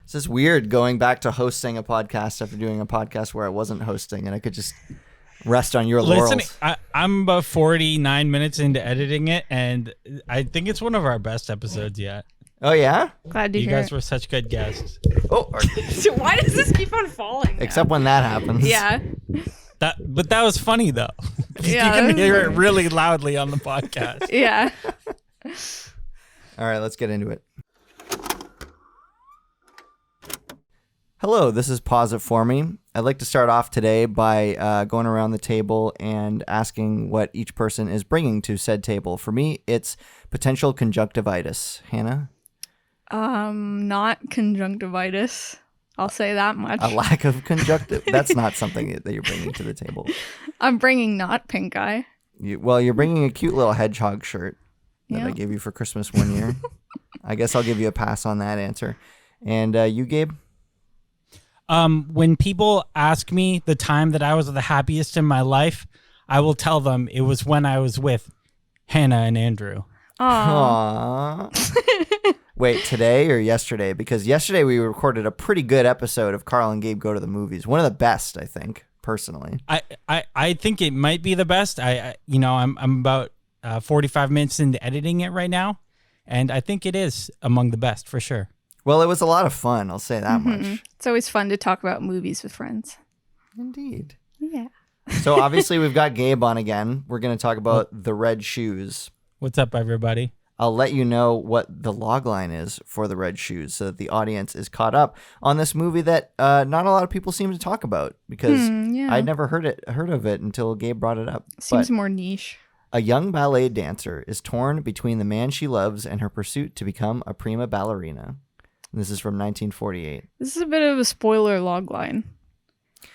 It's just weird going back to hosting a podcast after doing a podcast where I wasn't hosting, and I could just rest on your laurels. Listen, I'm about 49 minutes into editing it, and I think it's one of our best episodes yet. Oh, yeah? Glad to You hear guys were such good guests. Oh, So why does this keep on falling now? except when that happens. Yeah. But that was funny, though. Yeah, You can that was hear it funny. really loudly on the podcast. Yeah. All right, let's get into it. Hello, this is Pause It For Me. I'd like to start off today by going around the table and asking what each person is bringing to said table. For me, it's potential conjunctivitis. Hannah? Not conjunctivitis. I'll say that much. A lack of conjunctive. That's not something that you're bringing to the table. I'm bringing not pink eye. You're bringing a cute little hedgehog shirt that I Yeah. gave you for Christmas one year. I guess I'll give you a pass on that answer. And you, Gabe? When people ask me the time that I was the happiest in my life, I will tell them it was when I was with Hannah and Andrew. Aw. Aww. Wait, today or yesterday? Because yesterday we recorded a pretty good episode of Karl and Gabe Go to the Movies. One of the best, I think, personally. I think it might be the best. I'm about 45 minutes into editing it right now, and I think it is among the best for sure. Well, it was a lot of fun, I'll say that much. It's always fun to talk about movies with friends. Indeed. Yeah. So obviously we've got Gabe on again. We're going to talk about The Red Shoes. What's up, everybody? I'll let you know what the logline is for The Red Shoes so that the audience is caught up on this movie that not a lot of people seem to talk about because Yeah. I'd never heard of it until Gabe brought it up. Seems But more niche. a young ballet dancer is torn between the man she loves and her pursuit to become a prima ballerina. This is from 1948. This is a bit of a spoiler logline.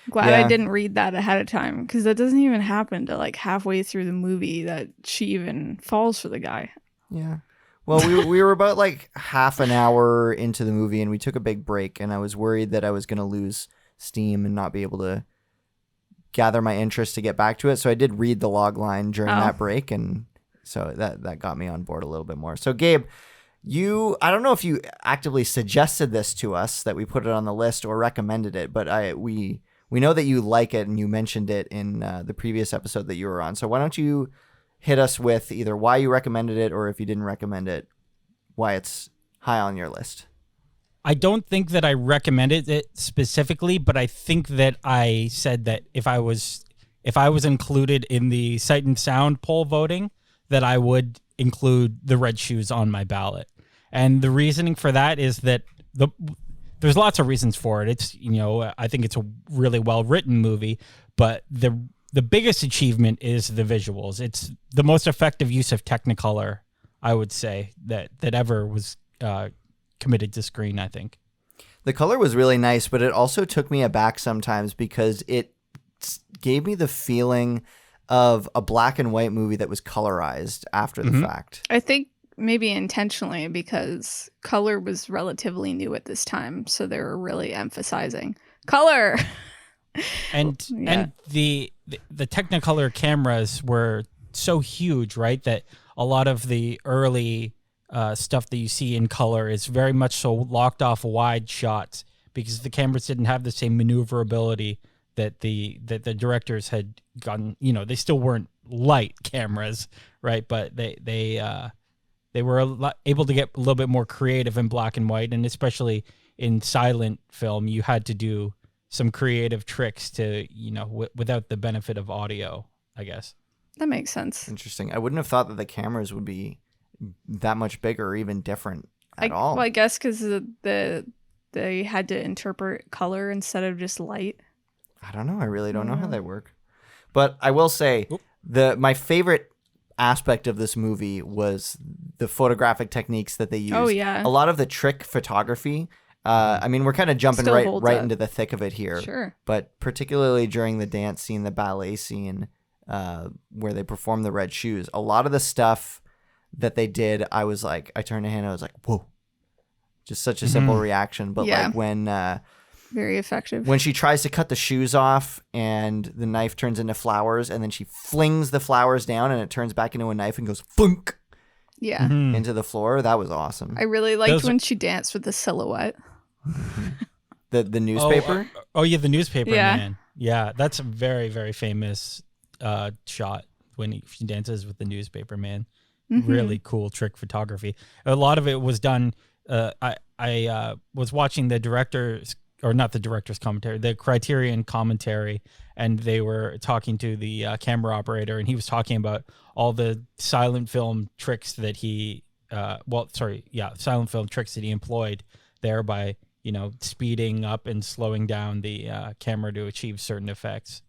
Glad Yeah. I didn't read that ahead of time because that doesn't even happen to like halfway through the movie that she even falls for the guy. Yeah. Well, we were about like half an hour into the movie and we took a big break and I was worried that I was going to lose steam and not be able to gather my interest to get back to it. So I did read the log line during that break, and so that got me on board a little bit more. So Gabe, I don't know if you actively suggested this to us that we put it on the list or recommended it, but we know that you like it and you mentioned it in the previous episode that you were on. So why don't you hit us with either why you recommended it or if you didn't recommend it, why it's high on your list. I don't think that I recommended it specifically, but I think that I said that if I was included in the Sight and Sound poll voting, that I would include The Red Shoes on my ballot. And the reasoning for that is that there's lots of reasons for it. It's, I think it's a really well-written movie, but the biggest achievement is the visuals. It's the most effective use of Technicolor, I would say, that ever was committed to screen, I think. The color was really nice, but it also took me aback sometimes because it gave me the feeling of a black and white movie that was colorized after the fact. I think maybe intentionally because color was relatively new at this time, so they were really emphasizing color. And the Technicolor cameras were so huge, right, that a lot of the early stuff that you see in color is very much so locked off wide shots because the cameras didn't have the same maneuverability that the directors had gotten. They still weren't light cameras, right? But they were able to get a little bit more creative in black and white, and especially in silent film, you had to do some creative tricks to without the benefit of audio, I guess. That makes sense. Interesting. I wouldn't have thought that the cameras would be that much bigger or even different at all. Well, I guess because they had to interpret color instead of just light. I don't know. I really don't know how they work. But I will say my favorite aspect of this movie was the photographic techniques that they used. Oh, yeah. A lot of the trick photography. I mean, we're kind of jumping Still holds right up. into the thick of it here. Sure. But particularly during the dance scene, the ballet scene, where they perform The Red Shoes, a lot of the stuff that they did, I turned to Hannah, I was like, whoa. Just such a simple reaction. But Yeah. like when Very effective. when she tries to cut the shoes off and the knife turns into flowers and then she flings the flowers down and it turns back into a knife and goes thunk Yeah. into the floor, that was awesome. I really liked when she danced with the silhouette. The newspaper. Yeah, the newspaper Yeah. man. Yeah, that's a very, very famous shot when he dances with the newspaper man. Really cool trick photography. A lot of it was done. I was watching the director's, or not the director's commentary, the Criterion commentary, and they were talking to the camera operator, and he was talking about all the silent film tricks that silent film tricks that he employed there by, speeding up and slowing down the camera to achieve certain effects.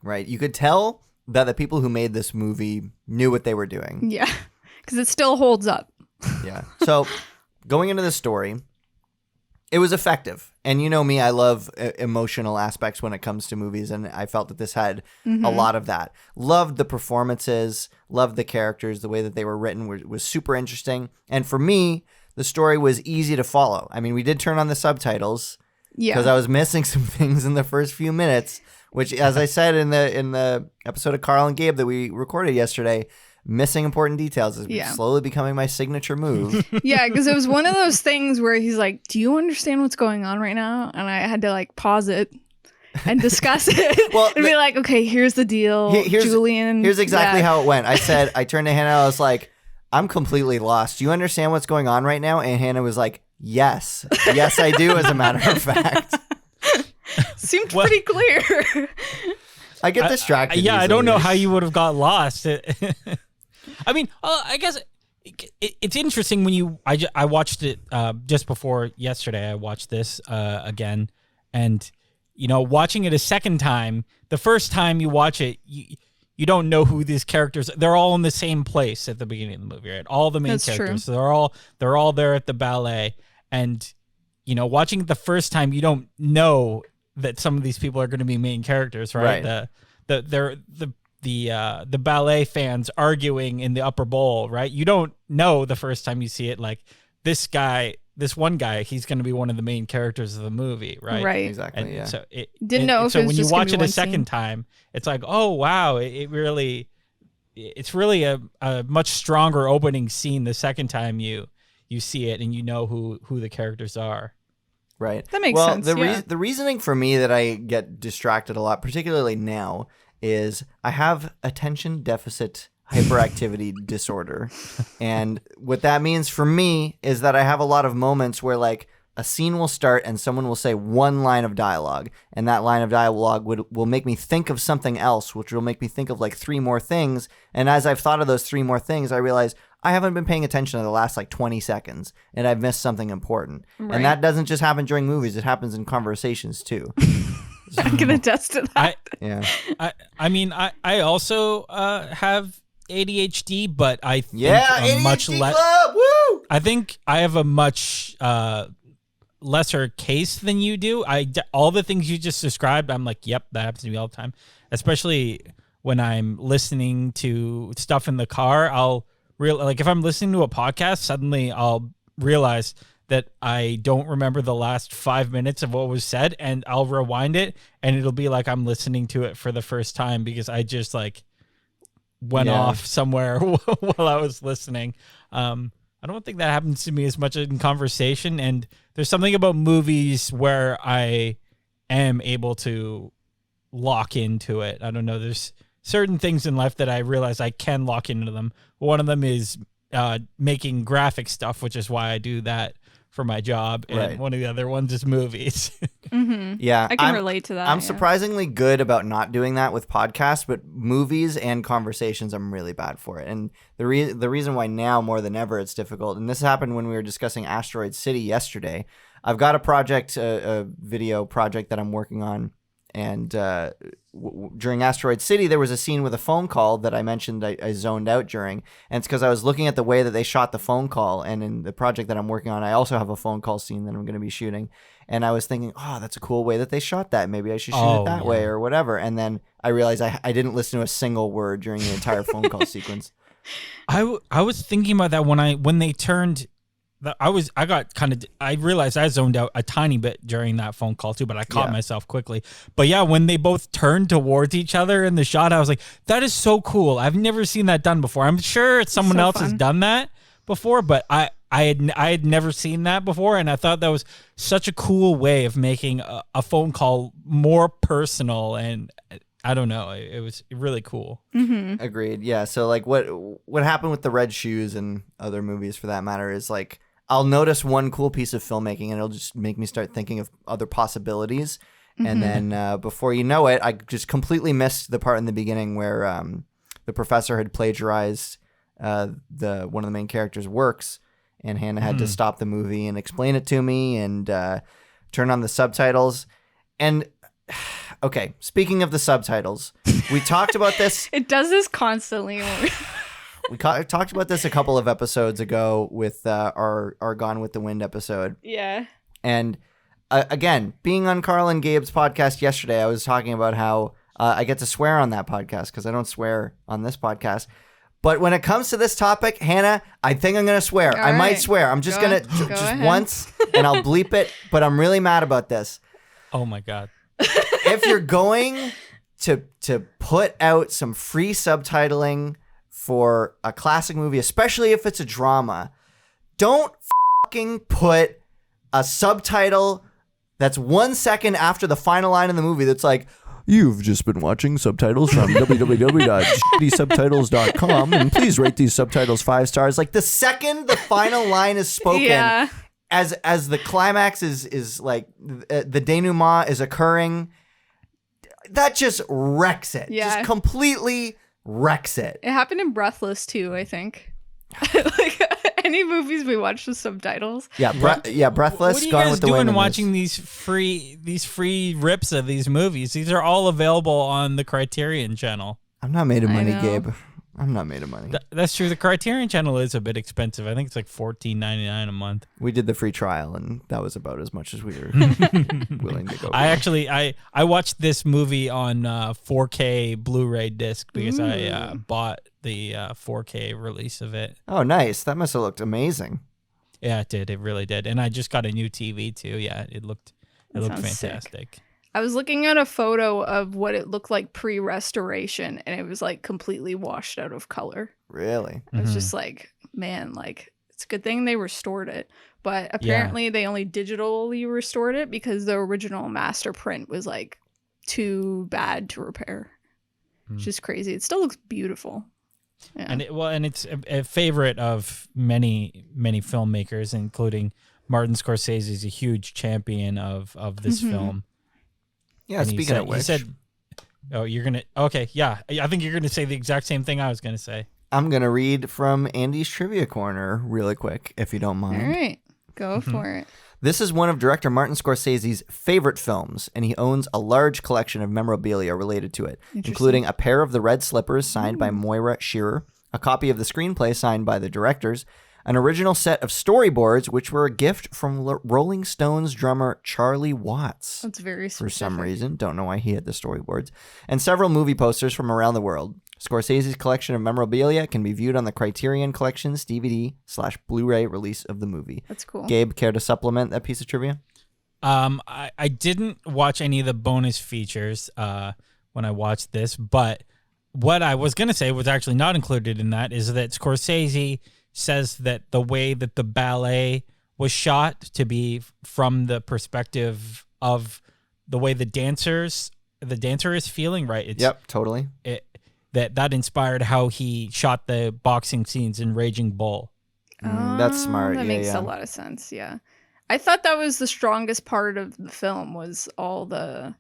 Right. You could tell that the people who made this movie knew what they were doing. Yeah, because it still holds up. Yeah. So going into the story, it was effective. And you know me, I love emotional aspects when it comes to movies, and I felt that this had a lot of that. Loved the performances, loved the characters, the way that they were written was super interesting. And for me, the story was easy to follow. I mean, we did turn on the subtitles because I was missing some things in the first few minutes, which, as I said in the episode of Karl and Gabe that we recorded yesterday, missing important details is slowly becoming my signature move. Yeah, because it was one of those things where he's like, do you understand what's going on right now? And I had to like pause it and discuss it. Well, and be like, okay, here's the deal. Julian. Here's exactly how it went. I turned to Hannah, I was like, I'm completely lost. Do you understand what's going on right now? And Hannah was like, yes. Yes, I do, as a matter of fact. Seemed pretty clear. I get distracted. Yeah, I don't know how you would have got lost. I mean, I guess it's interesting when I watched it just before yesterday. I watched this again, and watching it a second time. The first time you watch it, you don't know who these characters. They're all in the same place at the beginning of the movie, right? All the main That's characters. true. So they're all there at the ballet, and watching it the first time, you don't know that some of these people are going to be main characters, right? The ballet fans arguing in the upper bowl, right? You don't know the first time you see it, like this one guy, he's going to be one of the main characters of the movie, right? Right. Exactly. And yeah. so Didn't know if so it was when you just gonna watch be it a one second scene. time, it's like, oh wow, it's really a much stronger opening scene the second time you see it and you know who the characters are. Right. That makes sense, yeah. The reasoning for me that I get distracted a lot, particularly now, is I have attention deficit hyperactivity disorder. And what that means for me is that I have a lot of moments where like a scene will start and someone will say one line of dialogue, and that line of dialogue will make me think of something else, which will make me think of like three more things. And as I've thought of those three more things, I realize I haven't been paying attention to the last like 20 seconds and I've missed something important. Right. And that doesn't just happen during movies, it happens in conversations too. I can attest to that. Yeah. I mean, I also have ADHD, but I think ADHD much less. Woo! I think I have a much lesser case than you do. All the things you just described, I'm like, yep, that happens to me all the time. Especially when I'm listening to stuff in the car, like if I'm listening to a podcast, suddenly I'll realize that I don't remember the last 5 minutes of what was said, and I'll rewind it, and it'll be like I'm listening to it for the first time because I just like went off somewhere while I was listening. I don't think that happens to me as much in conversation, and there's something about movies where I am able to lock into it. I don't know. There's certain things in life that I realize I can lock into them. One of them is making graphic stuff, which is why I do that for my job. And Right. one of the other ones is movies. Yeah. I can relate to that. I'm yeah. surprisingly good about not doing that with podcasts, but movies and conversations, I'm really bad for it. And the reason why now more than ever it's difficult, and this happened when we were discussing Asteroid City yesterday. I've got a project, a video project that I'm working on, and during Asteroid City, there was a scene with a phone call that I mentioned I zoned out during, and it's because I was looking at the way that they shot the phone call, and in the project that I'm working on, I also have a phone call scene that I'm going to be shooting, and I was thinking, oh, that's a cool way that they shot that. Maybe I should shoot it that way or whatever, and then I realized I didn't listen to a single word during the entire phone call sequence. I was thinking about that when they turned. I realized I zoned out a tiny bit during that phone call too, but I caught myself quickly. But yeah, when they both turned towards each other in the shot, I was like, that is so cool. I've never seen that done before. I'm sure someone else has done that before, but I had never seen that before, and I thought that was such a cool way of making a phone call more personal, and I don't know, it was really cool. Mm-hmm. Agreed. Yeah. So like what happened with the Red Shoes and other movies for that matter is like I'll notice one cool piece of filmmaking and it'll just make me start thinking of other possibilities. And then before you know it, I just completely missed the part in the beginning where the professor had plagiarized one of the main characters' works, and Hannah had to stop the movie and explain it to me and turn on the subtitles. And okay, speaking of the subtitles, we talked about this. It does this constantly. We talked about this a couple of episodes ago with our Gone with the Wind episode. Yeah. And again, being on Karl and Gabe's podcast yesterday, I was talking about how I get to swear on that podcast because I don't swear on this podcast. But when it comes to this topic, Hannah, I think I'm going to swear. All I might right. swear. I'm just going to just ahead. once and I'll bleep it. But I'm really mad about this. Oh my God. If you're going to put out some free subtitling for a classic movie, especially if it's a drama, don't fucking put a subtitle that's 1 second after the final line of the movie that's like, you've just been watching subtitles from www.shittysubtitles.com and please rate these subtitles 5 stars. Like the second the final line is spoken, as the climax is like the denouement is occurring, that just wrecks it. Yeah. Just completely wrecks it. It happened in Breathless too, I think. Like any movies we watch with subtitles. Yeah, Breathless. What are you Gone guys with the Wind doing and watching these free rips of these movies? These are all available on the Criterion channel. I'm not made of money, know. Gabe. I'm not made of money. That's true. The Criterion channel is a bit expensive. I think it's like $14.99 a month. We did the free trial, and that was about as much as we were willing to go. I watched this movie on 4K Blu-ray disc because I bought the 4K release of it. Oh, nice. That must have looked amazing. Yeah, it did. It really did. And I just got a new TV too. Yeah, it looked sounds fantastic. sick. I was looking at a photo of what it looked like pre-restoration, and it was like completely washed out of color. Really? I was just like, man, like it's a good thing they restored it. But apparently they only digitally restored it because the original master print was like too bad to repair. It's just crazy. It still looks beautiful. Yeah. And it's a favorite of many filmmakers, including Martin Scorsese is a huge champion of this film. Yeah, And speaking of which, he said, "Oh, you're gonna okay, yeah. I think you're gonna say the exact same thing I was gonna say." I'm going to read from Andy's Trivia Corner really quick, if you don't mind. All right, go for it. This is one of director Martin Scorsese's favorite films, and he owns a large collection of memorabilia related to it, including a pair of the red slippers signed by Moira Shearer, a copy of the screenplay signed by the directors, an original set of storyboards, which were a gift from Rolling Stones drummer Charlie Watts. That's very specific. For some reason. Don't know why he had the storyboards. And several movie posters from around the world. Scorsese's collection of memorabilia can be viewed on the Criterion Collection's DVD/Blu-ray release of the movie. That's cool. Gabe, care to supplement that piece of trivia? I didn't watch any of the bonus features when I watched this, but what I was going to say was actually not included in that is that Scorsese says that the way that the ballet was shot to be from the perspective of the way the dancer is feeling, right? Yep, totally. That inspired how he shot the boxing scenes in Raging Bull. That's smart. That makes a lot of sense. Yeah, I thought that was the strongest part of the film was all the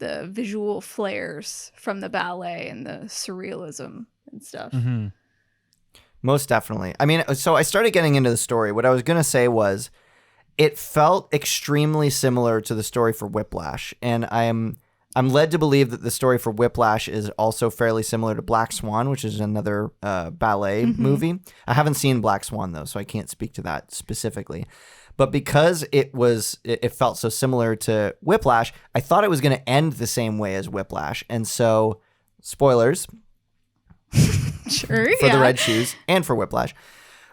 visual flares from the ballet and the surrealism and stuff. Mm-hmm. Most definitely. I mean, so I started getting into the story. What I was going to say was it felt extremely similar to the story for Whiplash. And I'm led to believe that the story for Whiplash is also fairly similar to Black Swan, which is another ballet movie. I haven't seen Black Swan, though, so I can't speak to that specifically. But because it felt so similar to Whiplash, I thought it was going to end the same way as Whiplash. And so, spoilers. Sure, for the Red Shoes and for Whiplash.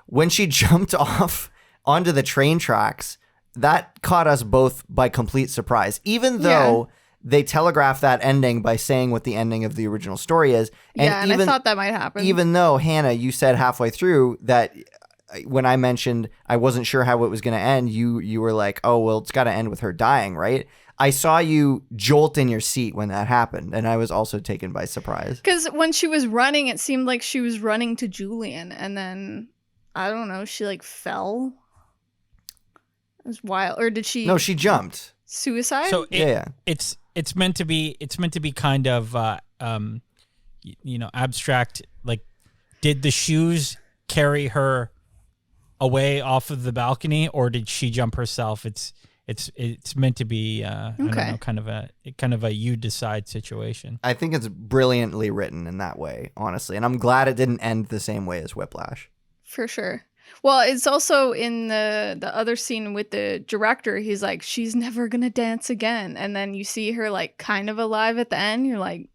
When she jumped off onto the train tracks, that caught us both by complete surprise, even though they telegraph that ending by saying what the ending of the original story is. And I thought that might happen. Even though, Hannah, you said halfway through that when I mentioned I wasn't sure how it was going to end, you were like, oh, well, it's got to end with her dying, right? I saw you jolt in your seat when that happened, and I was also taken by surprise. Because when she was running, it seemed like she was running to Julian, and then, I don't know, she like fell. It was wild. Or did she? No, she jumped. Suicide? So Yeah. it's meant to be kind of abstract. Like, did the shoes carry her away off of the balcony, or did she jump herself? It's meant to be I don't know, kind of a you decide situation. I think it's brilliantly written in that way, honestly, and I'm glad it didn't end the same way as Whiplash. For sure. Well, it's also in the other scene with the director. He's like, she's never gonna dance again, and then you see her like kind of alive at the end. You're like,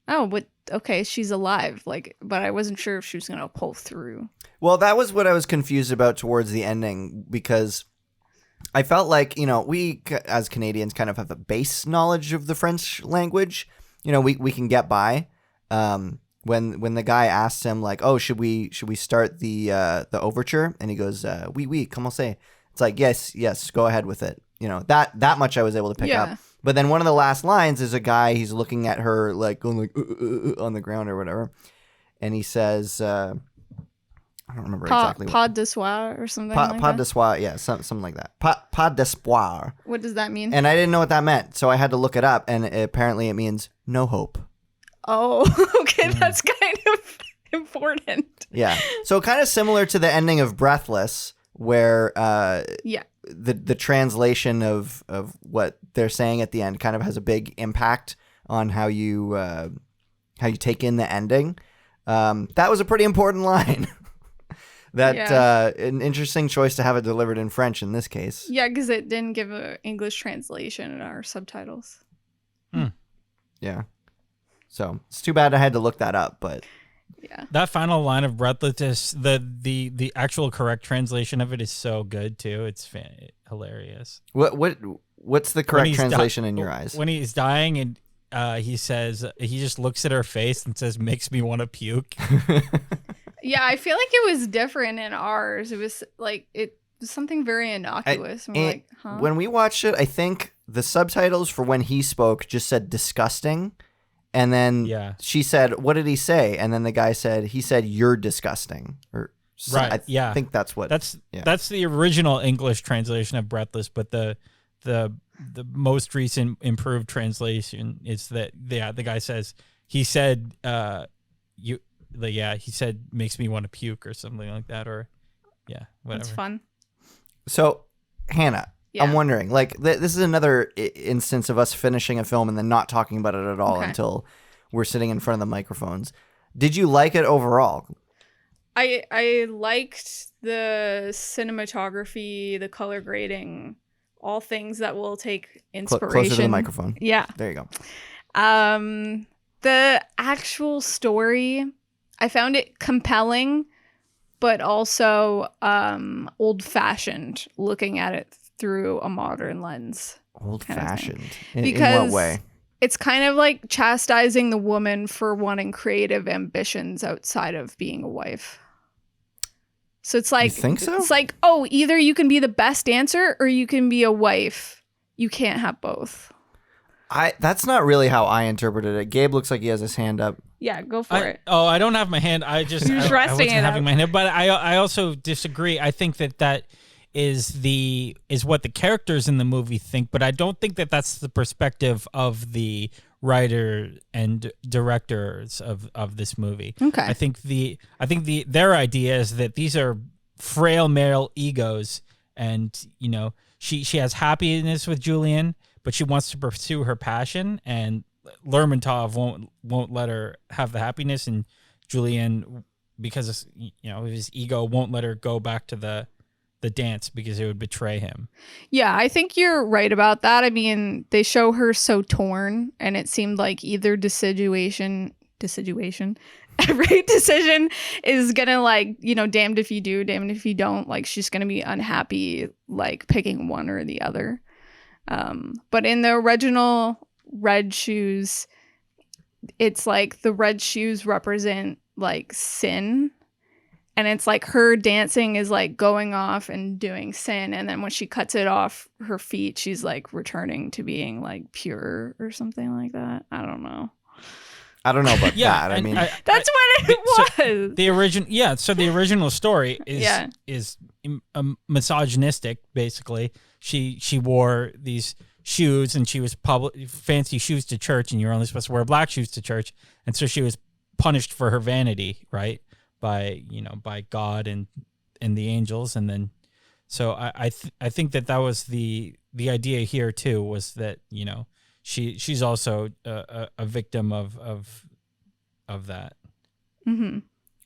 oh, but okay, she's alive. Like, but I wasn't sure if she was gonna pull through. Well, that was what I was confused about towards the ending, because I felt like, we as Canadians kind of have a base knowledge of the French language. We can get by. When the guy asks him like, oh, should we start the overture? And he goes, oui, commencez. It's like, yes, go ahead with it. That much I was able to pick up. But then one of the last lines is a guy, he's looking at her like going like on the ground or whatever. And he says, I don't remember exactly. Pas d'espoir or something like that. Pas d'espoir, yeah, something like that. Pas d'espoir. What does that mean? And I didn't know what that meant, so I had to look it up, and apparently it means no hope. Oh, okay, that's kind of important. Yeah, so kind of similar to the ending of Breathless, where the translation of what they're saying at the end kind of has a big impact on how you take in the ending. That was a pretty important line. An interesting choice to have it delivered in French in this case. Yeah, because it didn't give an English translation in our subtitles. Yeah. So it's too bad I had to look that up, but yeah. That final line of Breathless, the actual correct translation of it is so good too. It's hilarious. What's the correct translation in your eyes? When he's dying and he says, he just looks at her face and says, makes me want to puke. Yeah, I feel like it was different in ours. It was like it was something very innocuous. And we're like, huh? When we watched it, I think the subtitles for when he spoke just said disgusting. And then she said, what did he say? And then the guy said, he said, you're disgusting. Or right. I think that's what. That's the original English translation of Breathless, but the most recent improved translation is that the guy says, he said, he said makes me want to puke or something like that, or whatever. That's fun. So, Hannah, I'm wondering, like, this is another instance of us finishing a film and then not talking about it at all until we're sitting in front of the microphones. Did you like it overall? I liked the cinematography, the color grading, all things that will take inspiration. Closer to the microphone. Yeah. There you go. The actual story, I found it compelling, but also old-fashioned, looking at it through a modern lens. Old-fashioned? In Because what way? It's kind of like chastising the woman for wanting creative ambitions outside of being a wife. So it's like, you think so? It's like, oh, either you can be the best dancer or you can be a wife. You can't have both. That's not really how I interpreted it. Gabe looks like he has his hand up. Yeah, go for it. Oh, I don't have my hand. I just You're just resting I wasn't it having out. my hand. But I also disagree. I think that is what the characters in the movie think, but I don't think that that's the perspective of the writer and directors of this movie. Okay. I think their idea is that these are frail male egos, and she has happiness with Julian, but she wants to pursue her passion, and Lermontov won't let her have the happiness, and Julian, because of his ego, won't let her go back to the dance because it would betray him. Yeah, I think you're right about that. I mean, they show her so torn, and it seemed like either deciduation, every decision is gonna, like, damned if you do, damned if you don't. Like, she's gonna be unhappy, like, picking one or the other. But in the original Red Shoes, it's like the red shoes represent, like, sin, And it's like her dancing is like going off and doing sin. And then when she cuts it off her feet, she's like returning to being like pure or something like that. I don't know. I don't know about that. I mean, that's what it was. So the original, so the original story is misogynistic. Basically, she wore these shoes and she was fancy shoes to church, and you're only supposed to wear black shoes to church, and so she was punished for her vanity, right? By God and the angels, and then so I think that was the idea here too, was that she's also a victim of that. Mm-hmm.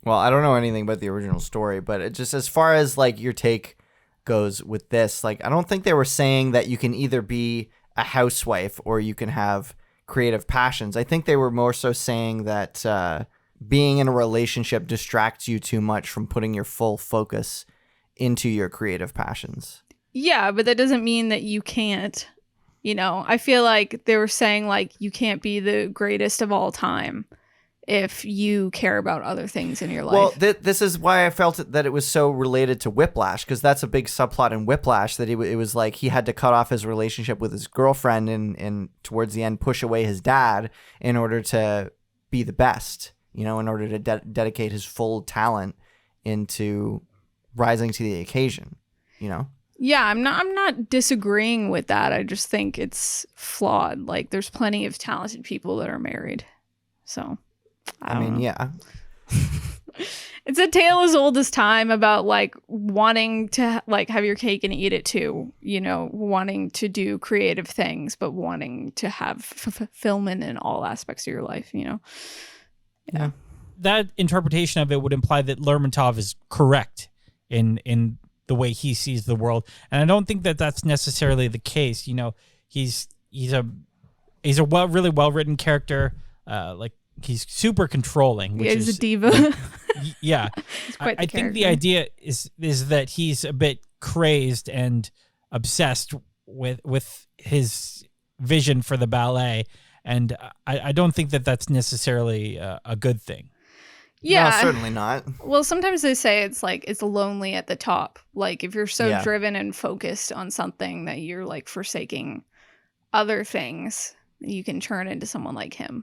Well, I don't know anything about the original story, but it just, as far as like your take goes with this, like I don't think they were saying that you can either be a housewife or you can have creative passions. I think they were more so saying that being in a relationship distracts you too much from putting your full focus into your creative passions. Yeah, but that doesn't mean that you can't. I feel like they were saying like you can't be the greatest of all time if you care about other things in your life. Well, this is why I felt that it was so related to Whiplash, because that's a big subplot in Whiplash, that it was like he had to cut off his relationship with his girlfriend and towards the end push away his dad in order to be the best, in order to dedicate his full talent into rising to the occasion, Yeah, I'm not disagreeing with that. I just think it's flawed. Like there's plenty of talented people that are married. So I mean, yeah. It's a tale as old as time about like wanting to like have your cake and eat it too, wanting to do creative things, but wanting to have fulfillment in all aspects of your life, Yeah. That interpretation of it would imply that Lermontov is correct in the way he sees the world, and I don't think that that's necessarily the case. He's a really well written character. Like he's super controlling. Which he's a diva. Yeah, I think the idea is that he's a bit crazed and obsessed with his vision for the ballet, and I don't think that that's necessarily a good thing. Yeah, no, certainly not. Well, sometimes they say it's like it's lonely at the top. Like if you're so driven and focused on something that you're like forsaking other things, you can turn into someone like him.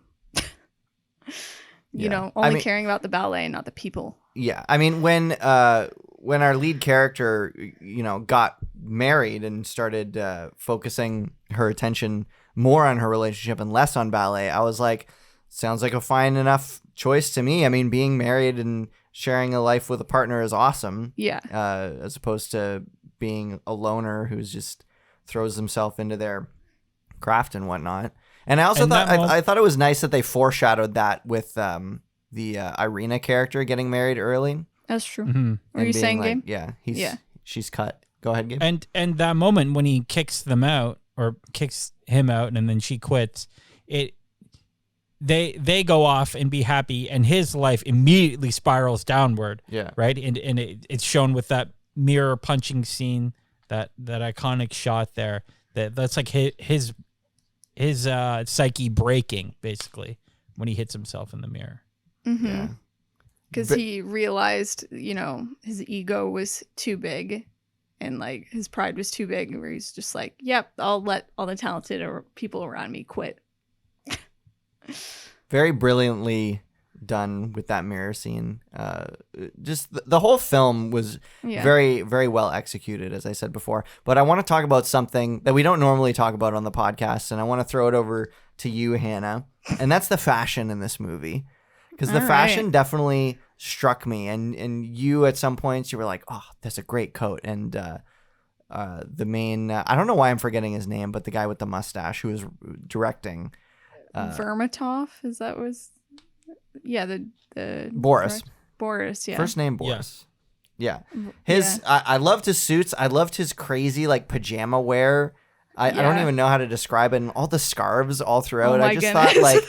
Only caring about the ballet, not the people. Yeah, I mean, when our lead character, got married and started focusing her attention more on her relationship and less on ballet, I was like, sounds like a fine enough choice to me. I mean, being married and sharing a life with a partner is awesome. Yeah. As opposed to being a loner who's just throws himself into their craft and whatnot. And I also thought I thought it was nice that they foreshadowed that with the Irina character getting married early. That's true. Mm-hmm. Were you saying, like, Gabe? She's cut. Go ahead, Gabe. And that moment when he kicks them out or kicks him out and then she quits, they go off and be happy, and his life immediately spirals downward. Yeah. Right. And it's shown with that mirror punching scene, that iconic shot there. That's like his psyche breaking basically when he hits himself in the mirror. Mm-hmm. Yeah. Because he realized, his ego was too big, and like his pride was too big, where he's just like, "Yep, I'll let all the talented people around me quit." Very brilliantly done with that mirror scene. Just the whole film was very, very well executed, as I said before. But I want to talk about something that we don't normally talk about on the podcast, and I want to throw it over to you, Hannah. And that's the fashion in this movie, because the fashion definitely struck me. And you, at some points, you were like, "Oh, that's a great coat." And the main, I don't know why I'm forgetting his name, but the guy with the mustache who was directing. Vermitov, is that was the Boris. Boris, yeah. First name Boris. Yeah. I loved his suits. I loved his crazy like pajama wear. I don't even know how to describe it, and all the scarves all throughout. I just thought like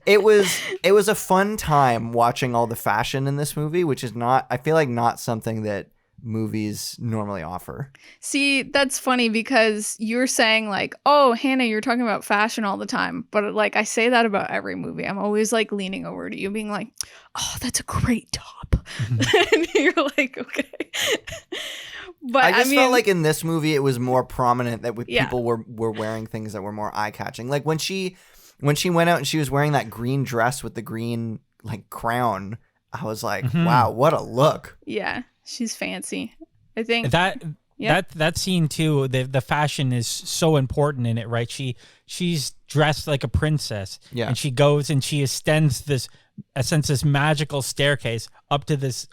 it was a fun time watching all the fashion in this movie, which is not, I feel like, not something that movies normally offer. See, that's funny because you're saying like, oh, Hannah, you're talking about fashion all the time. But like I say that about every movie. I'm always like leaning over to you being like, oh, that's a great top. And you're like, okay. But I just felt like in this movie it was more prominent that people were wearing things that were more eye-catching. Like when she went out and she was wearing that green dress with the green like crown, I was like, wow, what a look. Yeah, she's fancy. I think that scene too, the fashion is so important in it, right? She's dressed like a princess. Yeah. And she goes and she ascends this magical staircase up to this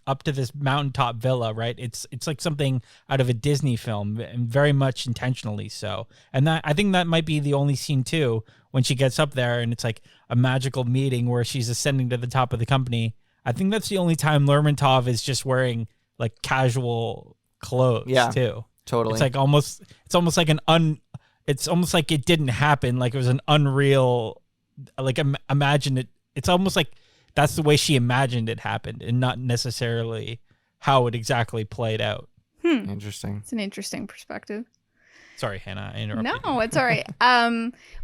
mountaintop villa, right? It's like something out of a Disney film, and very much intentionally so. And that I think that might be the only scene too, when she gets up there and it's like a magical meeting where she's ascending to the top of the company. I think that's the only time Lermontov is just wearing like casual clothes too. Totally. It's almost like it's almost like it didn't happen, like it was an unreal, like imagine it. It's almost like that's the way she imagined it happened and not necessarily how it exactly played out. Interesting. It's an interesting perspective. Sorry, Hannah, I interrupted. No, it's all right.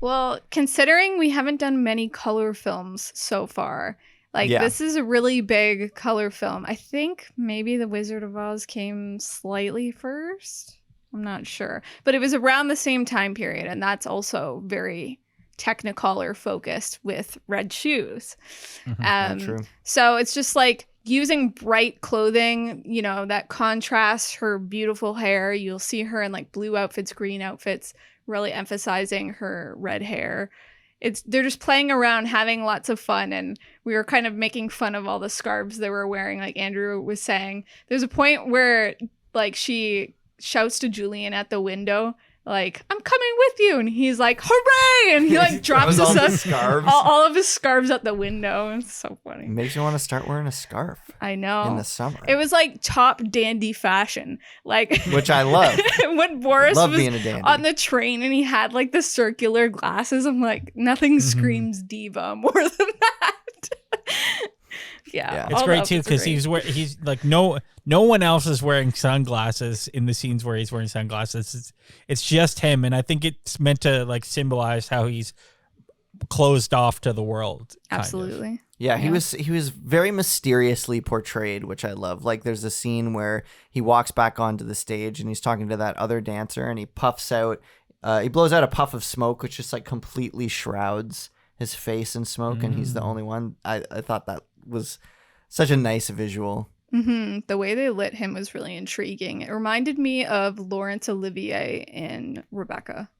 Well, considering we haven't done many color films so far, this is a really big color film. I think maybe The Wizard of Oz came slightly first. I'm not sure. But it was around the same time period, and that's also very Technicolor focused with red shoes. True. So it's just like using bright clothing, that contrasts her beautiful hair. You'll see her in like blue outfits, green outfits, really emphasizing her red hair. They're just playing around, having lots of fun, and we were kind of making fun of all the scarves they were wearing, like Andrew was saying. There's a point where like she shouts to Julian at the window, like, I'm coming with you, and he's like, hooray, and he like drops all of his scarves out the window. It's so funny. It makes you want to start wearing a scarf. I know. In the summer. It was like top dandy fashion, like which I love. When Boris was being a dandy. On the train and he had like the circular glasses, I'm like, nothing screams diva more than that. Yeah, it's great too because he's like no one else is wearing sunglasses in the scenes where he's wearing sunglasses. It's just him, and I think it's meant to like symbolize how he's closed off to the world. Absolutely. Kind of. Yeah, he was very mysteriously portrayed, which I love. Like there's a scene where he walks back onto the stage and he's talking to that other dancer, and he puffs out, he blows out a puff of smoke, which just like completely shrouds his face in smoke, and he's the only one. I thought that was such a nice visual. The way they lit him was really intriguing. It reminded me of Laurence Olivier in Rebecca.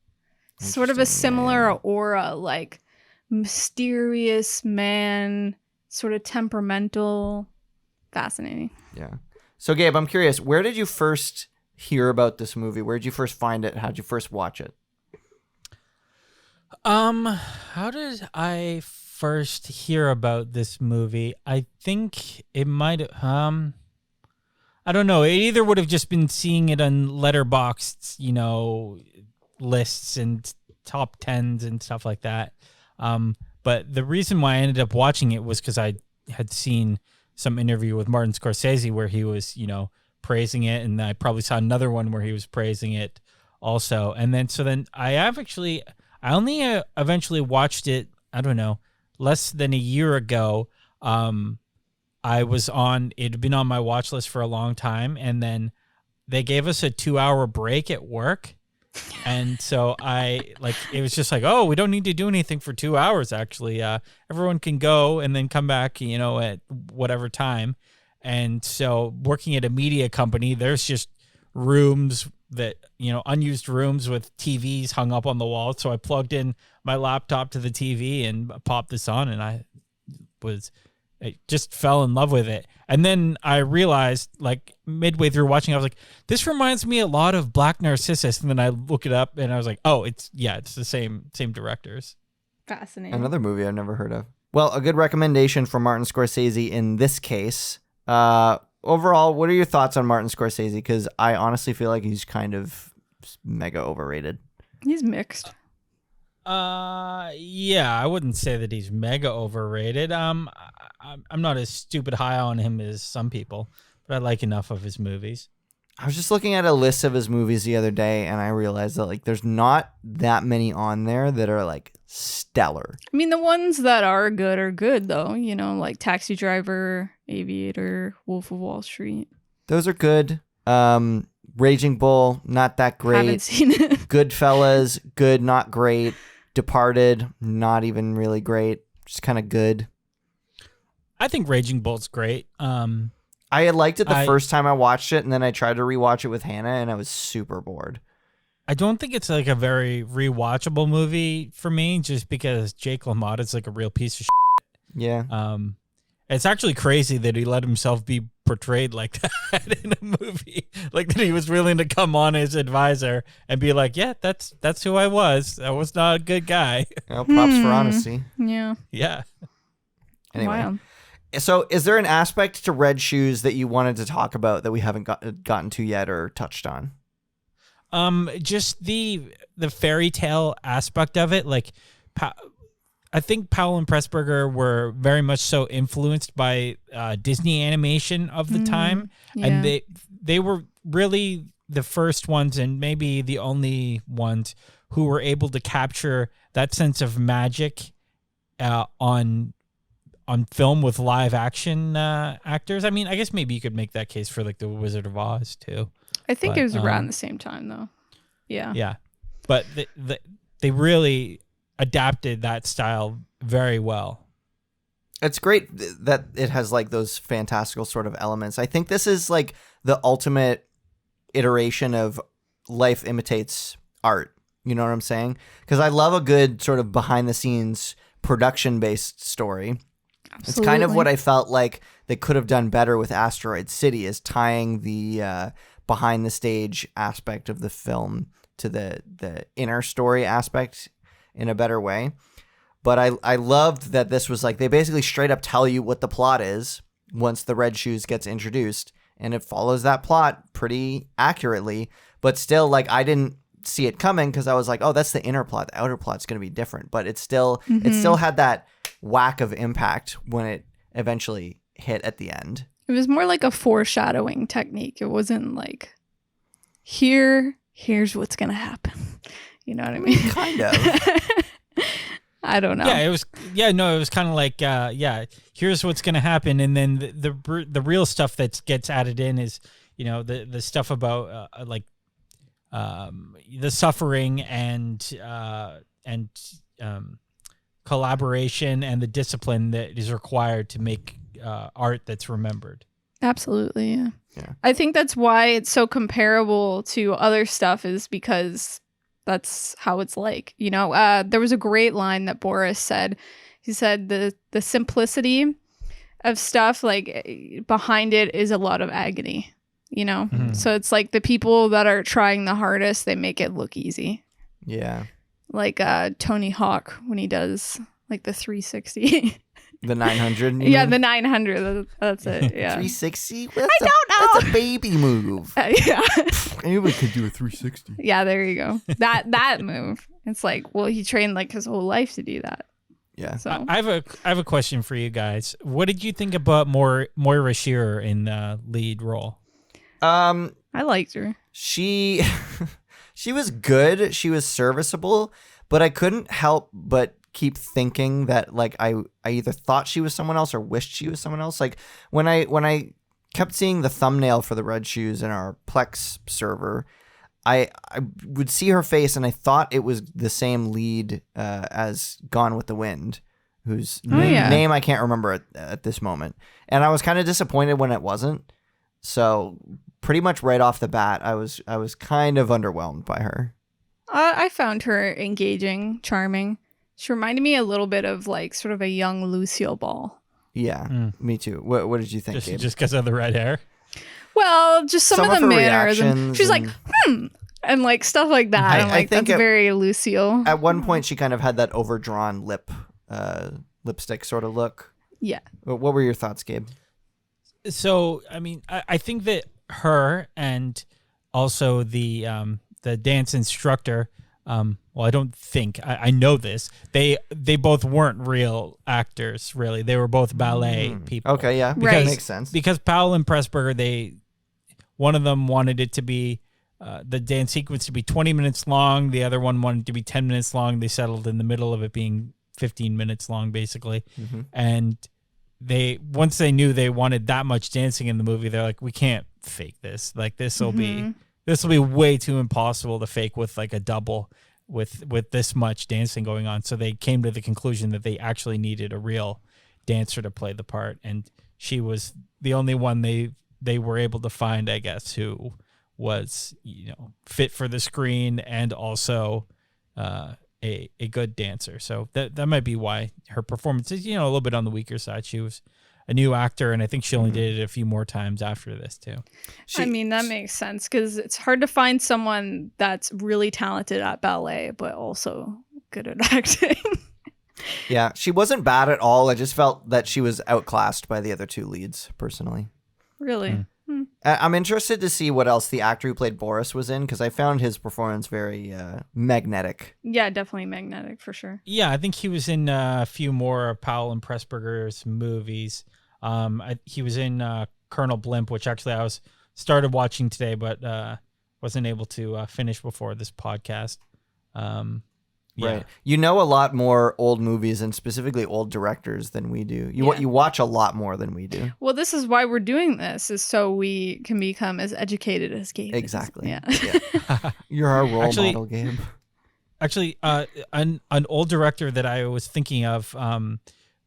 Sort of a similar aura, like mysterious man, sort of temperamental. Fascinating. Yeah. So Gabe, I'm curious, where did you first hear about this movie? Where did you first find it? How did you first watch it? How did I first hear about this movie? I think it might I don't know. It either would have just been seeing it on Letterboxd, lists and top 10s and stuff like that. But the reason why I ended up watching it was because I had seen some interview with Martin Scorsese where he was, praising it, and I probably saw another one where he was praising it also. And then I only eventually watched it, I don't know, less than a year ago. It had been on my watch list for a long time, and then they gave us a 2-hour break at work. And so it was just like, oh, we don't need to do anything for 2 hours, actually. Everyone can go and then come back, at whatever time. And so working at a media company, there's just rooms that, unused rooms with TVs hung up on the wall. So I plugged in my laptop to the TV and popped this on, and I just fell in love with it. And then I realized, like, midway through watching, I was like, this reminds me a lot of Black Narcissus. And then I look it up and I was like, oh, it's the same directors. Fascinating. Another movie I've never heard of. Well, a good recommendation from Martin Scorsese in this case. Overall, what are your thoughts on Martin Scorsese? Because I honestly feel like he's kind of mega overrated. He's mixed. Yeah, I wouldn't say that he's mega overrated. I'm not as stupid high on him as some people, but I like enough of his movies. I was just looking at a list of his movies the other day, and I realized that like there's not that many on there that are like stellar. I mean, the ones that are good though. You know, like Taxi Driver, Aviator, Wolf of Wall Street. Those are good. Raging Bull, not that great. Haven't seen it. Goodfellas, good, not great. Departed, not even really great. Just kind of good. I think Raging Bull's great. I had liked it the first time I watched it, and then I tried to rewatch it with Hannah, and I was super bored. I don't think it's like a very rewatchable movie for me, just because Jake LaMotta is like a real piece of shit. Yeah. It's actually crazy that he let himself be portrayed like that in a movie. Like that he was willing to come on as advisor and be like, yeah, that's who I was. I was not a good guy. Well, props for honesty. Yeah. Yeah. Anyway. Wow. So is there an aspect to Red Shoes that you wanted to talk about that we haven't gotten to yet or touched on? Just the fairy tale aspect of it. Like, I think Powell and Pressburger were very much so influenced by Disney animation of the time. Yeah. And they were really the first ones and maybe the only ones who were able to capture that sense of magic on film with live action actors. I mean, I guess maybe you could make that case for like the Wizard of Oz too. I think it was around the same time though. Yeah. Yeah. But they really adapted that style very well. It's great that it has like those fantastical sort of elements. I think this is like the ultimate iteration of life imitates art. You know what I'm saying? Because I love a good sort of behind the scenes production based story. Absolutely. It's kind of what I felt like they could have done better with Asteroid City, is tying the behind the stage aspect of the film to the inner story aspect in a better way. But I loved that this was like, they basically straight up tell you what the plot is once the Red Shoes gets introduced, and it follows that plot pretty accurately. But still, like, I didn't see it coming because I was like, oh, that's the inner plot. The outer plot's going to be different. But it still had that whack of impact when it eventually hit at the end. It was more like a foreshadowing technique. It wasn't like, here's what's going to happen. You know what I mean? Kind of. I don't know. Yeah, it was. Yeah, no, it was kind of like, here's what's going to happen, and then the real stuff that gets added in is, you know, the stuff about the suffering and collaboration and the discipline that is required to make art that's remembered. Absolutely, yeah. Yeah. I think that's why it's so comparable to other stuff, is because that's how it's like. You know, there was a great line that Boris said. He said the simplicity of stuff, like, behind it is a lot of agony, you know? Mm-hmm. So it's like the people that are trying the hardest, they make it look easy. Yeah. Like Tony Hawk when he does like the 360. The 900? Yeah, the 900. That's it. Yeah. 360? I don't know. That's a baby move. Yeah. Anyone could do a 360. Yeah, there you go. That move. It's like, well, he trained like his whole life to do that. Yeah. So I have a question for you guys. What did you think about Moira Shearer in the lead role? I liked her. She was good. She was serviceable, but I couldn't help but keep thinking that, like, I either thought she was someone else or wished she was someone else. Like, when I kept seeing the thumbnail for the Red Shoes in our Plex server, I would see her face and I thought it was the same lead as Gone with the Wind, whose name I can't remember at this moment. And I was kind of disappointed when it wasn't. So pretty much right off the bat, I was kind of underwhelmed by her. I found her engaging, charming. She reminded me a little bit of like sort of a young Lucille Ball. Yeah, me too. What did you think, Gabe? Just because of the red hair? Well, just some of the her mannerisms. reactions She's like, and like stuff like that. I'm like, think that's very Lucille. At one point, she kind of had that overdrawn lipstick sort of look. Yeah. What were your thoughts, Gabe? So, I mean, I think that her and also the dance instructor, well, I don't think, I know this. They both weren't real actors, really. They were both ballet people. Okay, yeah, Right. makes sense. Because Powell and Pressburger, one of them wanted it to be the dance sequence to be 20 minutes long. The other one wanted to be 10 minutes long. They settled in the middle of it being 15 minutes long, basically. Mm-hmm. And once they knew they wanted that much dancing in the movie, they're like, we can't fake this. Like this will be way too impossible to fake with like a double with this much dancing going on. So they came to the conclusion that they actually needed a real dancer to play the part, and she was the only one they were able to find, I guess, who was, fit for the screen and also a good dancer. So that might be why her performance is, a little bit on the weaker side. She was a new actor, and I think she only did it a few more times after this too. I mean, that makes sense because it's hard to find someone that's really talented at ballet, but also good at acting. Yeah, she wasn't bad at all. I just felt that she was outclassed by the other two leads, personally. Really? I'm interested to see what else the actor who played Boris was in, because I found his performance very magnetic. Yeah, definitely magnetic for sure. Yeah, I think he was in a few more of Powell and Pressburger's movies. He was in Colonel Blimp, which actually I started watching today, but wasn't able to finish before this podcast. Yeah. Right. You know a lot more old movies and specifically old directors than we do. You watch a lot more than we do. Well, this is why we're doing this, is so we can become as educated as Gabe. Exactly. Yeah. You're our role model, Gabe. Actually, an old director that I was thinking of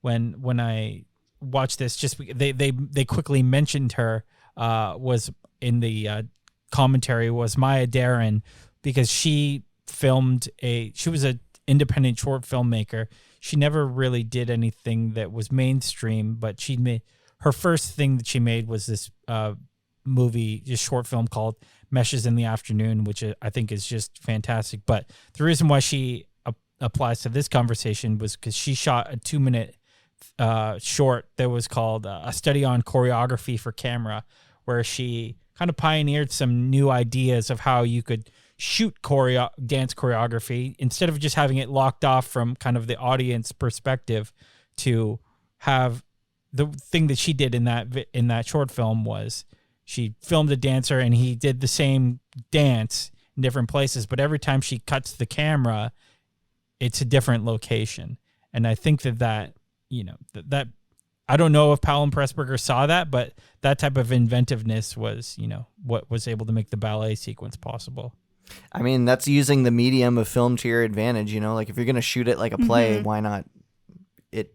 when I watched this, just they quickly mentioned her was in the commentary, was Maya Deren, because she was an independent short filmmaker. She never really did anything that was mainstream, but her first thing that she made was this movie, this short film called Meshes in the Afternoon, which I think is just fantastic. But the reason why she applies to this conversation was because she shot a 2-minute short that was called A Study on Choreography for Camera, where she kind of pioneered some new ideas of how you could shoot dance choreography instead of just having it locked off from kind of the audience perspective. To have the thing that she did in that short film was she filmed a dancer and he did the same dance in different places, but every time she cuts the camera, it's a different location. And I think that I don't know if Powell and Pressburger saw that, but that type of inventiveness was, what was able to make the ballet sequence possible. I mean, that's using the medium of film to your advantage, like if you're going to shoot it like a play, why not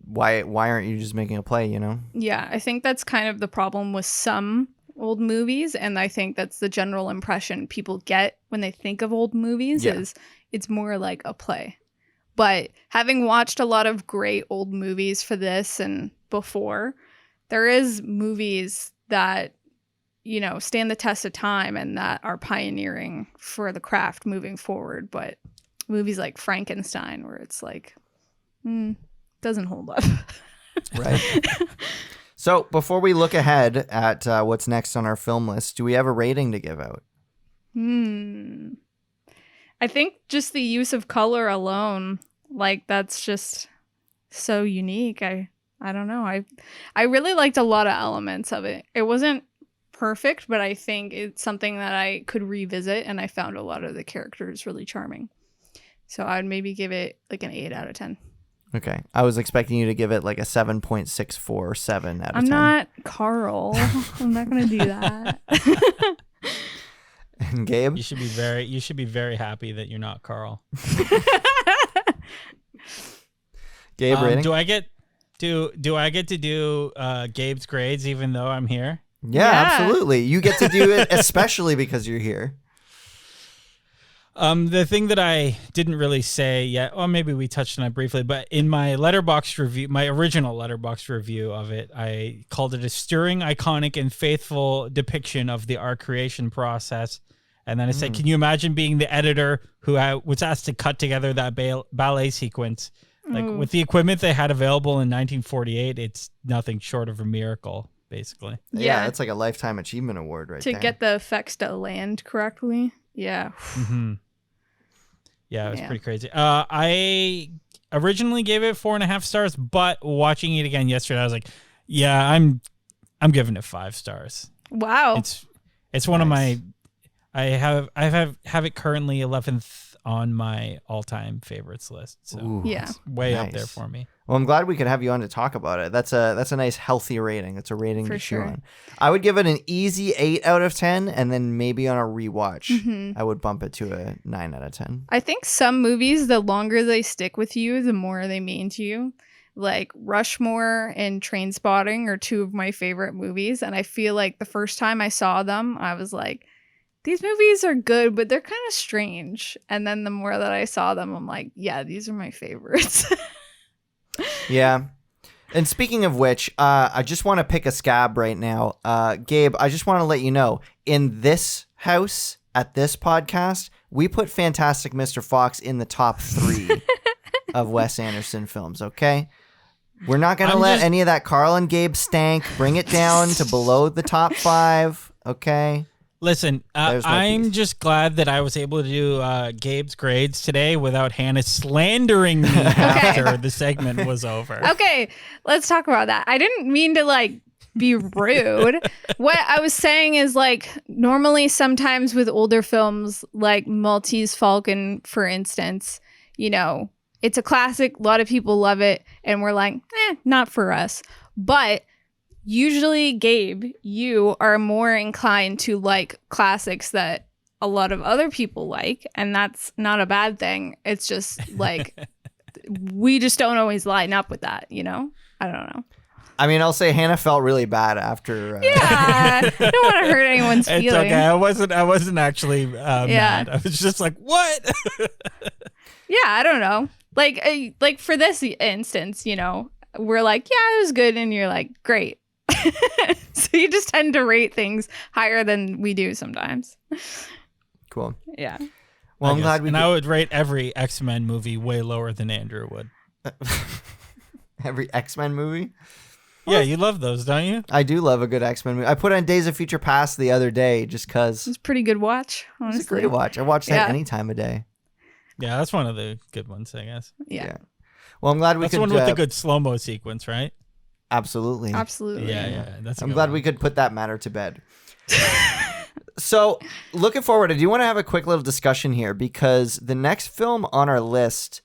why aren't you just making a play, Yeah, I think that's kind of the problem with some old movies, and I think that's the general impression people get when they think of old movies is it's more like a play. But having watched a lot of great old movies for this and before, there is movies that stand the test of time and that are pioneering for the craft moving forward. But movies like Frankenstein, where it's like, doesn't hold up. Right. So before we look ahead at what's next on our film list, do we have a rating to give out? I think just the use of color alone, like that's just so unique. I don't know. I really liked a lot of elements of it. It wasn't perfect, but I think it's something that I could revisit, and I found a lot of the characters really charming. So I'd maybe give it like an 8 out of 10. Okay. I was expecting you to give it like a 7.64 or 7 out of 10. I'm not Karl. I'm not going to do that. And Gabe? You should be very happy that you're not Karl. Gabe, rating? Do I get to do Gabe's grades even though I'm here? Yeah, absolutely. You get to do it especially because you're here. The thing that I didn't really say yet, or maybe we touched on it briefly, but in my Letterboxd review, my original Letterboxd review of it, I called it a stirring, iconic, and faithful depiction of the art creation process. And then I said, can you imagine being the editor who was asked to cut together that ballet sequence? Like with the equipment they had available in 1948, it's nothing short of a miracle, basically. Yeah, it's like a Lifetime Achievement Award right there. To get the effects to land correctly. Yeah. Mm-hmm. Yeah, it was pretty crazy. I originally gave it 4.5 stars, but watching it again yesterday, I was like, yeah, I'm giving it 5 stars. Wow. It's one of my. I have it currently 11th on my all-time favorites list. So Ooh, it's way up there for me. Well, I'm glad we could have you on to talk about it. That's a nice healthy rating. It's a rating For to chew sure. on. I would give it an easy 8 out of 10, and then maybe on a rewatch, I would bump it to a 9 out of 10. I think some movies, the longer they stick with you, the more they mean to you. Like Rushmore and Trainspotting are two of my favorite movies, and I feel like the first time I saw them, I was like, these movies are good, but they're kind of strange. And then the more that I saw them, I'm like, yeah, these are my favorites. Yeah. And speaking of which, I just want to pick a scab right now. Gabe, I just want to let you know, in this house, at this podcast, we put Fantastic Mr. Fox in the top 3 of Wes Anderson films, okay? We're not going to let any of that Karl and Gabe stank bring it down to below the top 5, okay? Listen, I'm just glad that I was able to do Gabe's grades today without Hannah slandering me after the segment was over. Okay, let's talk about that. I didn't mean to be rude. What I was saying is normally sometimes with older films like Maltese Falcon, for instance, it's a classic. A lot of people love it. And we're like, not for us. But usually, Gabe, you are more inclined to like classics that a lot of other people like, and that's not a bad thing. It's just we just don't always line up with that, I don't know. I mean, I'll say Hannah felt really bad after. Yeah, I don't want to hurt anyone's feelings. It's okay. I wasn't actually mad. I was just like, what? Yeah, I don't know. Like for this instance, we're like, yeah, it was good, and you're like, great. So you just tend to rate things higher than we do sometimes. Cool. Yeah. Well, I'm glad and I would rate every X-Men movie way lower than Andrew would. Every X-Men movie? Yeah, you love those, don't you? I do love a good X-Men movie. I put on Days of Future Past the other day just because. It's a pretty good watch, honestly. It's a great watch. I watch that any time of day. Yeah, that's one of the good ones, I guess. Yeah. Well, I'm glad we could. That's the one with the good slow-mo sequence, right? Absolutely. Yeah. I'm glad we could put that matter to bed. So, looking forward, I do want to have a quick little discussion here because the next film on our list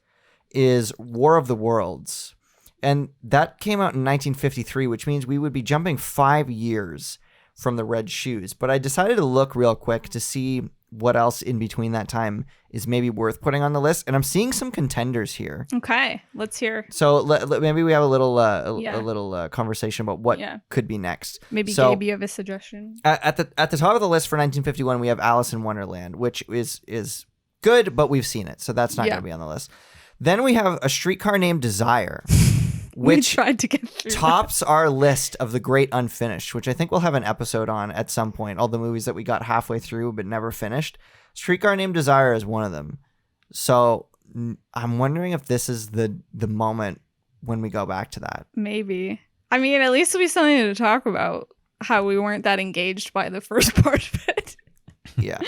is War of the Worlds. And that came out in 1953, which means we would be jumping 5 years from the Red Shoes. But I decided to look real quick to see what else in between that time is maybe worth putting on the list. And I'm seeing some contenders here. Okay, let's hear. So maybe we have a little conversation about what could be next. Maybe Gabe, you have a suggestion? At the top of the list for 1951, we have Alice in Wonderland, which is good, but we've seen it. So that's not going to be on the list. Then we have A Streetcar Named Desire. Which we tried to get through tops our list of the great unfinished, which I think we'll have an episode on at some point. All the movies that we got halfway through but never finished. Streetcar Named Desire is one of them. So I'm wondering if this is the moment when we go back to that. Maybe. I mean, at least it'll be something to talk about. How we weren't that engaged by the first part of it. Yeah.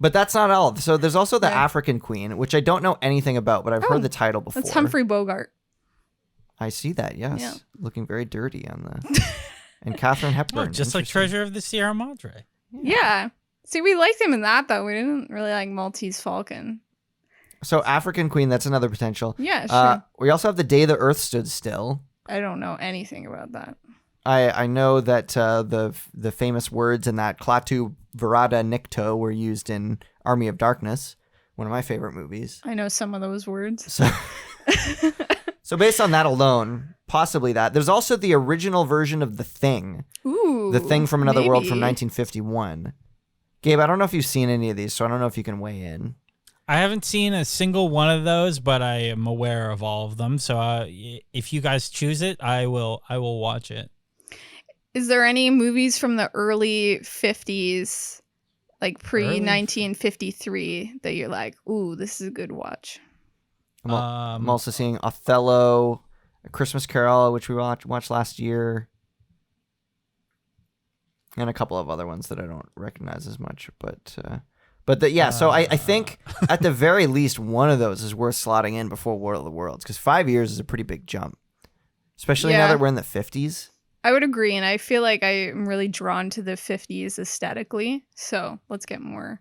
But that's not all. So there's also The African Queen, which I don't know anything about, but I've heard the title before. That's Humphrey Bogart. I see that, yes. Yeah. Looking very dirty on the... And Katharine Hepburn. Oh, just like Treasure of the Sierra Madre. Yeah. See, we liked him in that, though. We didn't really like Maltese Falcon. So African Queen, that's another potential. Yeah, sure. We also have The Day the Earth Stood Still. I don't know anything about that. I know that the famous words in that Klaatu Verada Nikto were used in Army of Darkness, one of my favorite movies. I know some of those words. So based on that alone, possibly that. There's also the original version of The Thing. Ooh, The Thing from Another World from 1951. Gabe, I don't know if you've seen any of these, so I don't know if you can weigh in. I haven't seen a single one of those, but I am aware of all of them. So if you guys choose it, I will watch it. Is there any movies from the early 50s, like pre-1953, that you're like, ooh, this is a good watch? I'm also seeing Othello, A Christmas Carol, which we watched last year, and a couple of other ones that I don't recognize as much. So I think at the very least one of those is worth slotting in before War of the Worlds, because 5 years is a pretty big jump, especially now that we're in the 50s. I would agree, and I feel like I'm really drawn to the 50s aesthetically. So let's get more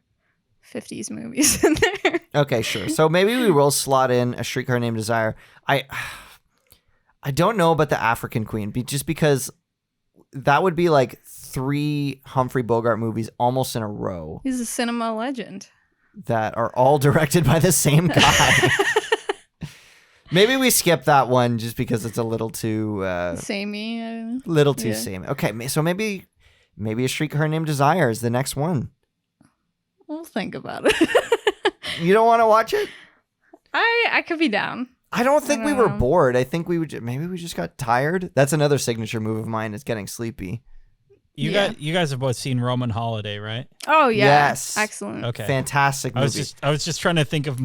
50s movies in there. Okay, sure. So maybe we will slot in A Streetcar Named Desire. I don't know about the African Queen, just because that would be like 3 Humphrey Bogart movies almost in a row He's a cinema legend. that are all directed by the same guy. Maybe we skip that one just because it's a little too Samey. samey. Okay, so maybe A Streetcar Named Desire is the next one. We'll think about it. You don't want to watch it? I could be down. I don't think we were bored. I think maybe we just got tired. That's another signature move of mine, is getting sleepy. You guys have both seen Roman Holiday, right? Oh yeah. Yes. Excellent. Okay. Fantastic movie. I was just trying to think of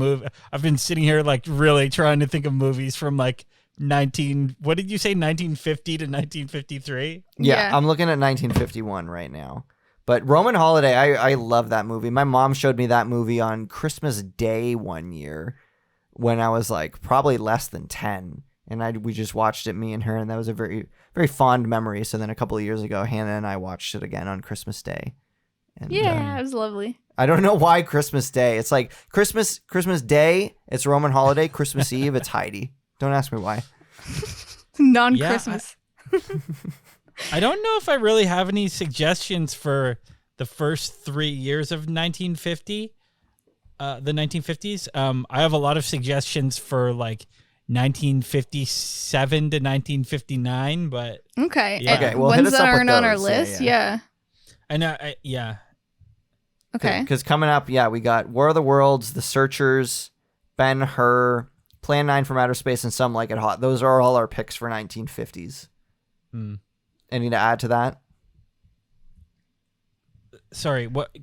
I've been sitting here like really trying to think of movies from like what did you say, 1950 to 1953? Yeah, I'm looking at 1951 right now. But Roman Holiday, I love that movie. My mom showed me that movie on Christmas Day one year when I was like probably less than 10. And we just watched it, me and her, and that was a very, very fond memory. So then a couple of years ago, Hannah and I watched it again on Christmas Day. And, it was lovely. I don't know why Christmas Day. It's like Christmas Day, it's Roman Holiday. Christmas Eve, it's Heidi. Don't ask me why. Non-Christmas. I don't know if I really have any suggestions for the first 3 years of 1950, the 1950s. I have a lot of suggestions for like 1957 to 1959, but okay. Okay, well, ones hit us that up with aren't on our those. list, Yeah. I know, Okay. Because coming up, we got War of the Worlds, The Searchers, Ben-Hur, Plan 9 from Outer Space, and Some Like It Hot. Those are all our picks for 1950s. Any to add to that? Sorry, what?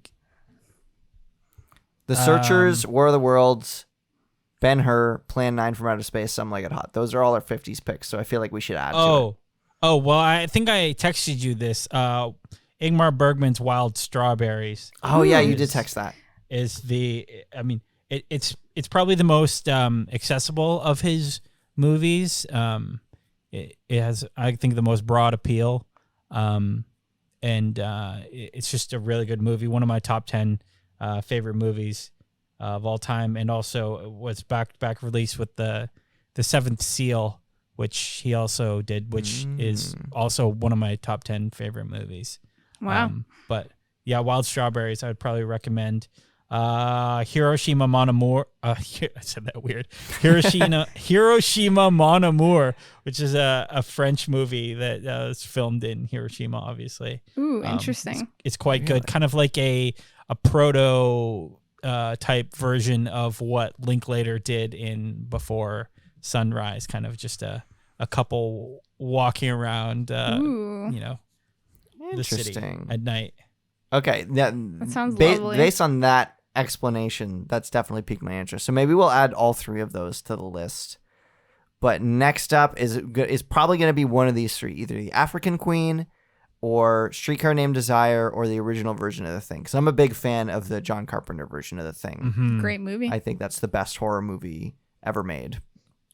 The Searchers, War of the Worlds, Ben-Hur, Plan 9 from Outer Space, Some Like It Hot. Those are all our 50s picks, so I feel like we should add to it. Oh, well, I think I texted you this. Ingmar Bergman's Wild Strawberries. Oh, yeah, you did text that. It's probably the most accessible of his movies. It has, I think, the most broad appeal. And it's just a really good movie. One of my top 10 favorite movies of all time, and also was back released with the Seventh Seal, which he also did, which is also one of my top 10 favorite movies. Wow. But yeah, Wild Strawberries, I would probably recommend. Hiroshima Mon Amour. I said that weird. Hiroshima Mon Amour, which is a French movie that was filmed in Hiroshima, obviously. Ooh, interesting. It's quite good. Kind of like a proto type version of what Linklater did in Before Sunrise. Kind of just a couple walking around, the city at night. Okay, that sounds lovely. Based on that explanation, that's definitely piqued my interest. So maybe we'll add all 3 of those to the list. But next up is probably going to be one of these 3, either The African Queen or Streetcar Named Desire or the original version of The Thing. Because I'm a big fan of the John Carpenter version of The Thing. Mm-hmm. Great movie. I think that's the best horror movie ever made.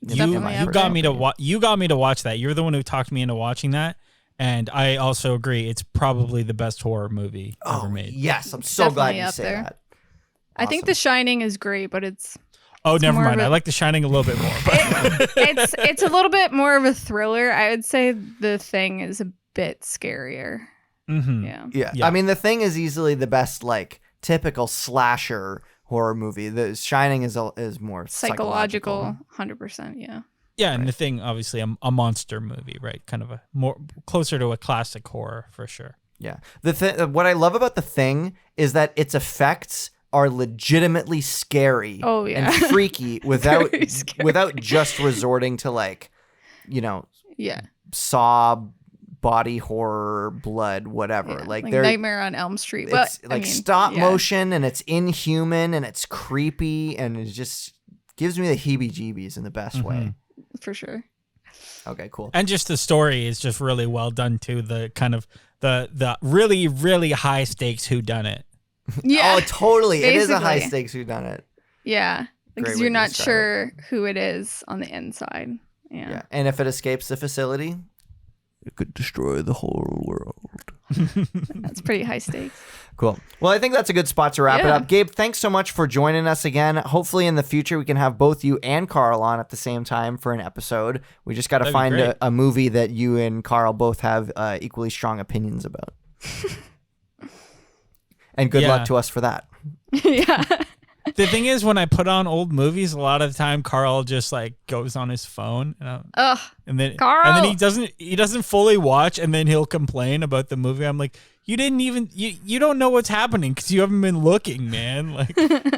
You got me to watch that. You're the one who talked me into watching that. And I also agree, it's probably the best horror movie ever made. Yes, I'm so glad you say that. Awesome. I think The Shining is great, but it's never mind. I like The Shining a little bit more. But. It's a little bit more of a thriller. I would say The Thing is a bit scarier. Mm-hmm. Yeah. I mean, The Thing is easily the best, like, typical slasher horror movie. The Shining is more psychological. 100%. Yeah. Yeah, and The Thing, obviously, a monster movie, right? Kind of a more closer to a classic horror for sure. Yeah. What I love about The Thing is that its effects are legitimately scary and freaky without just resorting to, like, Saw, body horror, blood, whatever. Yeah, like Nightmare on Elm Street. It's stop motion, and it's inhuman, and it's creepy, and it just gives me the heebie-jeebies in the best way. For sure. Okay, cool. And just the story is just really well done too. The kind of the really, really high stakes whodunit. Yeah. Oh, totally. Basically. It is a high stakes whodunit. Yeah. Because you're not sure who it is on the inside. Yeah. And if it escapes the facility, It could destroy the whole world. That's pretty high stakes. Cool. Well, I think that's a good spot to wrap it up. Gabe, thanks so much for joining us again. Hopefully in the future we can have both you and Karl on at the same time for an episode. We just got to find a movie that you and Karl both have equally strong opinions about. And good luck to us for that. Yeah. The thing is, when I put on old movies, a lot of the time Karl just like goes on his phone, and then Karl! he doesn't fully watch, and then he'll complain about the movie. I'm like, you didn't even you don't know what's happening because you haven't been looking, man. Like,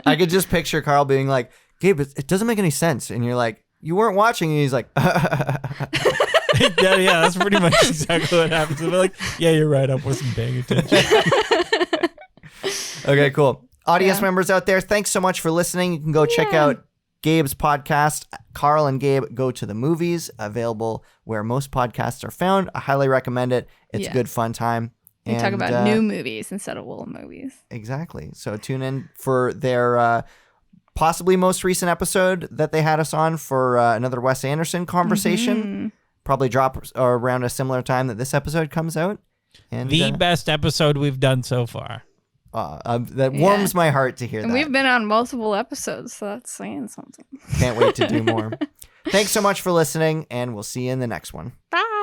I could just picture Karl being like, Gabe, it doesn't make any sense, and you're like, you weren't watching, and he's like, yeah, that's pretty much exactly what happens. I'm like, yeah, you're right, I wasn't paying attention. Okay, cool. Audience members out there, thanks so much for listening. You can go check out Gabe's podcast, Karl and Gabe Go to the Movies, available where most podcasts are found. I highly recommend it. It's a good, fun time. We talk about new movies instead of old movies. Exactly. So tune in for their possibly most recent episode that they had us on for another Wes Anderson conversation. Mm-hmm. Probably drop around a similar time that this episode comes out. And the best episode we've done so far. That warms my heart to hear that. And we've been on multiple episodes, so that's saying something. Can't wait to do more. Thanks so much for listening, and we'll see you in the next one. Bye.